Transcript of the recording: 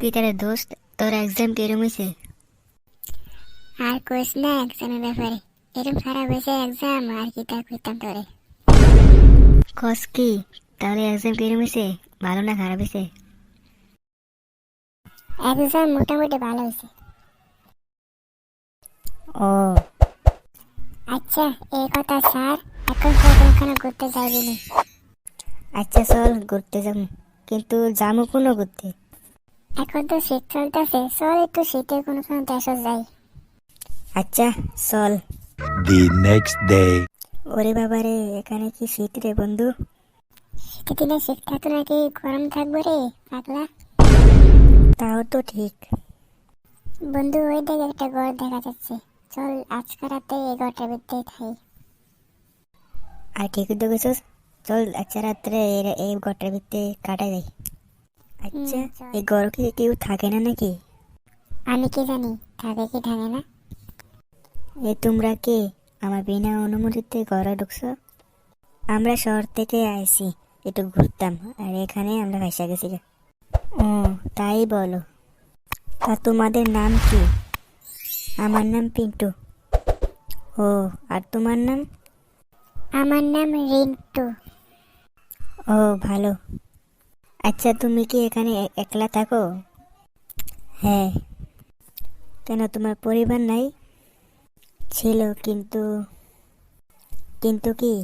পিটারের দোস্ত, তোর এক্সাম কিরম হয়েছে? আর কোস না এক্সামের ব্যাপারে। এরকম খারাপ হয়েছে এক্সাম, আর কি তা কইতাম তোরে। কস কি? তাহলে এক্সাম কিরম হয়েছে? ভালো না খারাপ হয়েছে? এক্সাম মোটামুটি ভালো হয়েছে। ও আচ্ছা, এই কথা স্যার, এখন তো কোনখানে ঘুরতে যাইবি নি? আচ্ছা, চল ঘুরতে যাবো, কিন্তু যাবো কোনো ঘুরতে? এখন তো শীত চলতেছে, চল একটু শীতে কোনখানে দেশে যাই। আচ্ছা চল। The next day. ওরে বাবারে, এখানে কি শীত রে বন্ধু! শীতের দিনে শীত থাকতো নাকি গরম থাকবো রে পাগলা। তাও তো ঠিক। বন্ধু, ওই দিকে একটা ঘর দেখা যাচ্ছে, চল আজকে রাতে এই ঘরটার ভিতরেই থাই। আর ঠিক তো গেছিস, চল আচ্ছা রাত্রে এই ঘরটার ভিতরে কাটা যাই। আচ্ছা, চল। এই ঘর কি কেউ থাকে না নাকি? আমি কি জানি থাকে কি থাকে না। এ তোমরা কে আমার বিনা অনুমতিতে ঘরে ঢুকছো? আমরা শহর থেকে আইছি, একটু ঘুরতাম, আর এখানে আমরা ভাইসা গেছি। ও, তাই বলো। তা তোমাদের নাম কি? আমার নাম পিন্টু। ও, আর তোমার নাম? আমার নাম রিন্টু। ও, ভালো। আচ্ছা, তুমি কি এখানে একলা থাকো? হ্যাঁ। কেন, তোমার পরিবার নাই? ছিল, কিন্তু। কিন্তু কি?